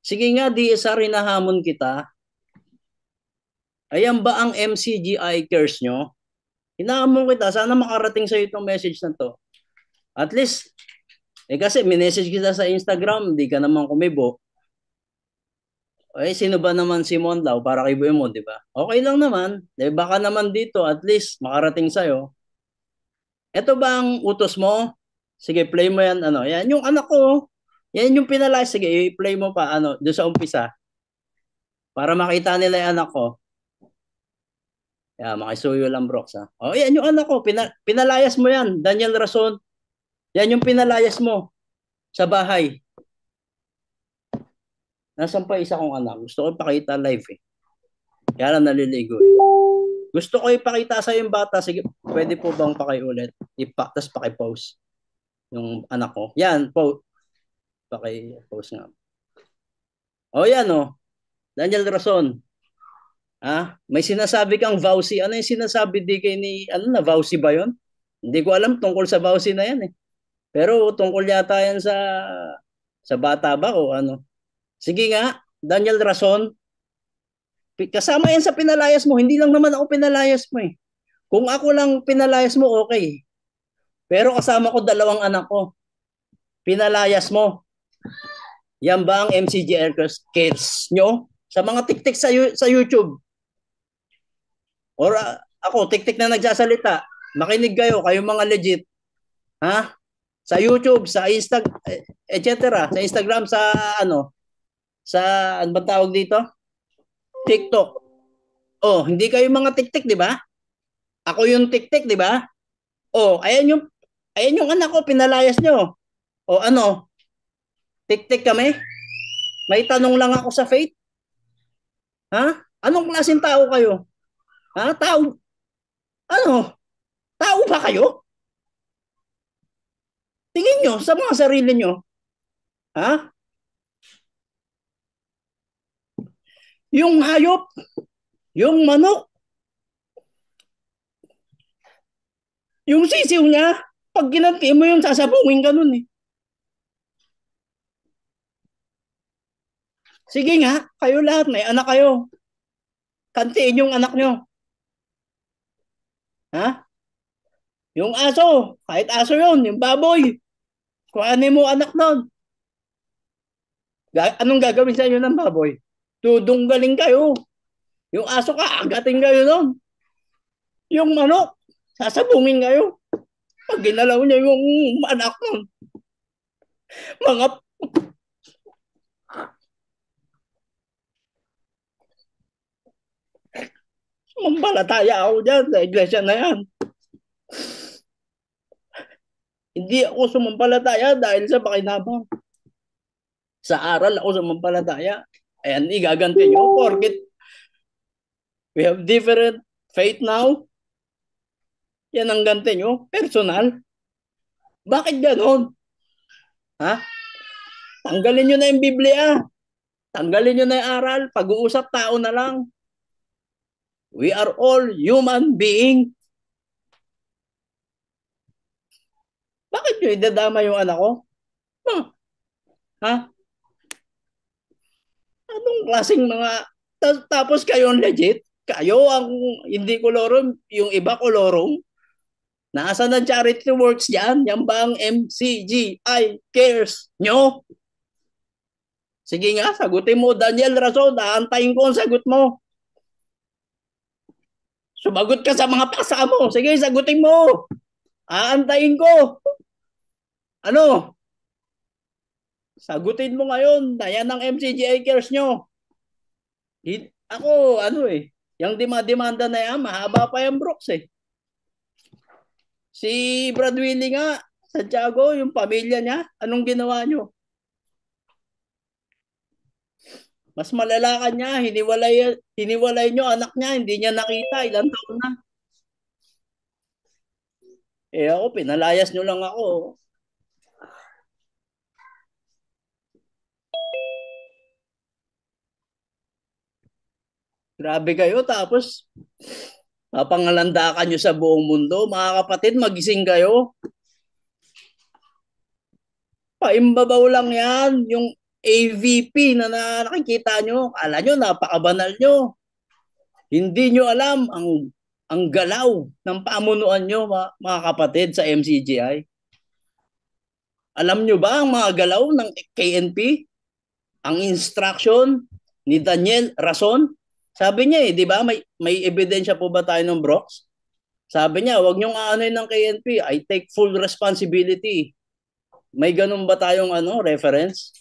Sige nga, DSR, hinahamon kita. Ayan ba ang MCGI cares nyo? Hinahamon kita. Sana makarating sa'yo itong message na to. At least, kasi minessage kita sa Instagram, di ka naman kumibo. Sino ba naman si Monlaw para kay Buhay mo, di ba? Okay lang naman. Baka naman dito, at least, makarating sa'yo. Ito ba ang utos mo? Sige, play mo yan. Ano, yan yung anak ko. Yan yung pinalay. Sige, i-play mo pa. Ano, doon sa umpisa. Para makita nila yung anak ko. Yan, makisuyo lang, Brox, ha? Yan yung anak ko. Pinalayas mo yan. Daniel Rason. Yan yung pinalayas mo sa bahay. Nasaan pa isa kong anak? Gusto ko ipakita live eh. Kaya lang naliligo eh. Gusto ko ipakita sa yung bata. Sige, pwede po bang pakiulit? Tapos pakipost yung anak ko. Yan, pakipost nga. Yan Daniel Rason. May sinasabi kang vowsy. Ano yung sinasabi di kay ni, ano na, vowsy ba yun? Hindi ko alam tungkol sa vowsy na yan eh. Pero tungkol yata yan sa bata ba o ano? Sige nga, Daniel Rason, kasama yan sa pinalayas mo. Hindi lang naman ako pinalayas mo eh. Kung ako lang pinalayas mo, okay. Pero kasama ko dalawang anak ko. Pinalayas mo. Yan ba ang MCGR skills nyo? Sa mga tiktik sa YouTube. Or ako, tiktik na nagsasalita. Makinig kayo, kayong mga legit. Ha? Sa YouTube, sa Instagram, etc. Sa Instagram, sa ano ba tawag dito? TikTok. Hindi kayo mga tiktik, di ba? Ako yung tiktik, di ba? Ayan yung anak ko, pinalayas nyo. Ano? Tiktik kami? May tanong lang ako sa faith. Ha? Anong klaseng tao kayo? Tao? Ano? Tao ba kayo? Tingin nyo sa mga sarili nyo. Ha? Yung hayop, yung manok, yung sisiw niya, pag ginanti mo yung sasabungin ka nun eh. Sige nga, kayo lahat, may anak kayo. Kantiin yung anak nyo. Ha? Yung aso, kahit aso yun, yung baboy. Kung ano mo anak nun. Anong gagawin sa inyo ng baboy? Tudunggaling kayo. Yung aso ka, agatin kayo nun. Yung manok, sasabungin kayo. Pag ginalaw niya yung anak nun, mga mampalataya ako dyan sa iglesia na yan. Hindi ako sumampalataya dahil sa pakinabang. Sa aral ako sumampalataya. Ayan, igaganti nyo. Porkit we have different faith now, yan ang ganti nyo. Personal. Bakit ganon? Ha? Tanggalin nyo na yung Biblia. Tanggalin nyo na yung aral. Pag-uusap tao na lang. We are all human being. Bakit nyo idadama yung anak ko? Ha? Anong klaseng mga... Tapos kayo legit? Kayo ang hindi kolorong, yung iba kolorong? Nasa na charity works yan? Yan ba ang MCGI cares nyo? Sige nga, sagutin mo, Daniel Rason. Aantayin ko ang sagot mo. Sumagot ka sa mga paksa mo. Sige, sagutin mo. Aantayin ko. Ano? Sagutin mo ngayon na yan ang MCGI cares nyo. Ako, yung demanda na yan, mahaba pa yung Brooks eh. Si Brad Willie nga, Santiago, yung pamilya niya, anong ginawa nyo? Mas malala ka niya, hiniwalay nyo anak niya, hindi niya nakita, ilang taon na. Ako, pinalayas nyo lang ako. Grabe kayo, tapos mapangalandakan nyo sa buong mundo. Mga kapatid, magising kayo. Paimbabaw lang yan. AVP na nakikita nyo. Kala nyo, napakabanal nyo. Hindi nyo alam ang galaw ng pamunuan nyo, mga kapatid, sa MCGI. Alam nyo ba ang mga galaw ng KNP? Ang instruction ni Daniel Rason? Sabi niya di ba, may ebidensya po ba tayo ng Brox? Sabi niya, wag niyong aanoy ng KNP. I take full responsibility. May ganun ba tayong reference?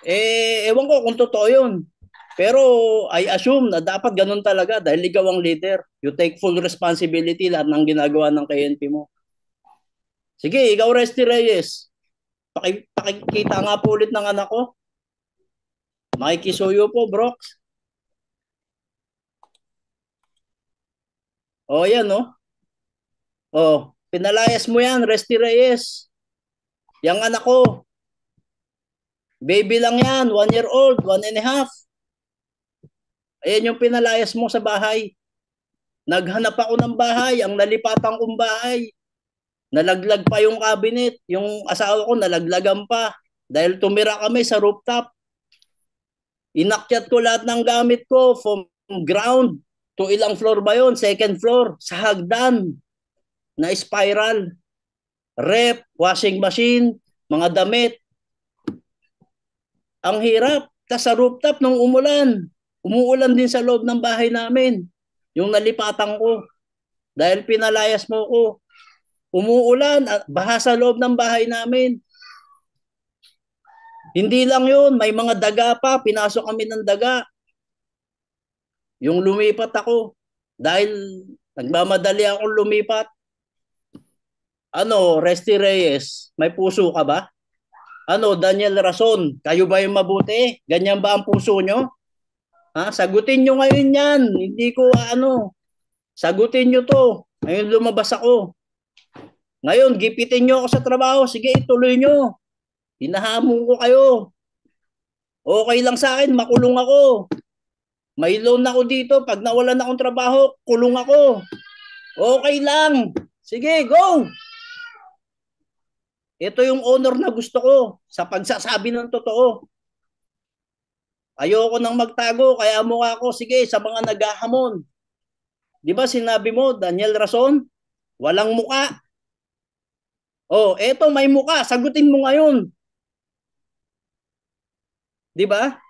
Ewan ko kung totoo yun. Pero I assume na dapat ganun talaga dahil ikaw ang leader. You take full responsibility lahat ng ginagawa ng KNP mo. Sige, ikaw Resty Reyes. Pakikita nga po ulit ng anak ko. Makikisuyo po, Brox. O, yan, no? O, pinalayas mo yan, Resty Reyes. Yang anak ko. Baby lang yan, 1 year old, 1.5. Ayan yung pinalayas mo sa bahay. Naghanap ako ng bahay, ang nalipatan kong bahay. Nalaglag pa yung cabinet. Yung asawa ko nalaglagan pa. Dahil tumira kami sa rooftop. Inakyat ko lahat ng gamit ko from ground to ilang floor ba yun? Second floor. Sa hagdan na spiral. Rep, washing machine, mga damit. Ang hirap. Tas sa rooftop nung umulan. Umuulan din sa loob ng bahay namin. Yung nalipatan ko. Dahil pinalayas mo ko. Umuulan, baha sa loob ng bahay namin. Hindi lang yun, may mga daga pa, pinasok kami ng daga. Yung lumipat ako, dahil nagmamadali akong lumipat. Resty Reyes, may puso ka ba? Daniel Rason, kayo ba yung mabuti? Ganyan ba ang puso nyo? Sagutin nyo ngayon yan. Hindi ko sagutin nyo to. Ngayon lumabas ako. Ngayon, gipitin nyo ako sa trabaho. Sige, ituloy nyo. Hinahamon ko kayo. Okay lang sa akin, makulong ako. May loan ako dito. Pag nawalan akong trabaho, kulong ako. Okay lang. Sige, go! Ito yung honor na gusto ko sa pagsasabi ng totoo. Ayoko nang magtago, kaya mukha ko, sige, sa mga naghahamon. Di ba sinabi mo, Daniel Rason, walang muka. Eto may muka, sagutin mo ngayon. Di ba?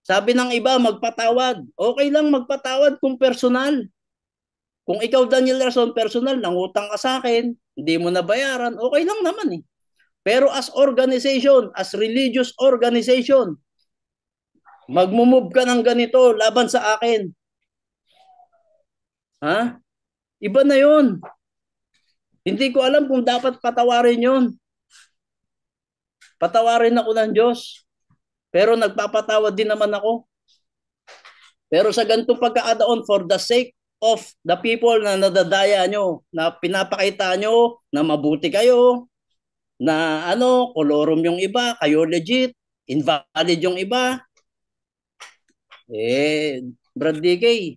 Sabi ng iba, magpatawad. Okay lang magpatawad kung personal. Kung ikaw, Daniel Rason, personal, nangutang ka sa akin, hindi mo nabayaran, okay lang naman eh. Pero as organization, as religious organization, magmumove ka ng ganito laban sa akin. Iba na yun. Hindi ko alam kung dapat patawarin yun. Patawarin ako ng Diyos. Pero nagpapatawad din naman ako. Pero sa ganitong pagkakataon, for the sake of the people na nadadaya nyo, na pinapakita nyo na mabuti kayo, na kolorum yung iba, kayo legit, invalid yung iba. Brad DK,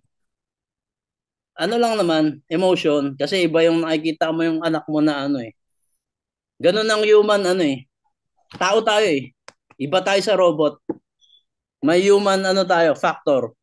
lang naman, emotion, kasi iba yung nakikita mo yung anak mo na Ganun ang human, tao tayo eh. Iba tayo sa robot. May human, tayo, factor.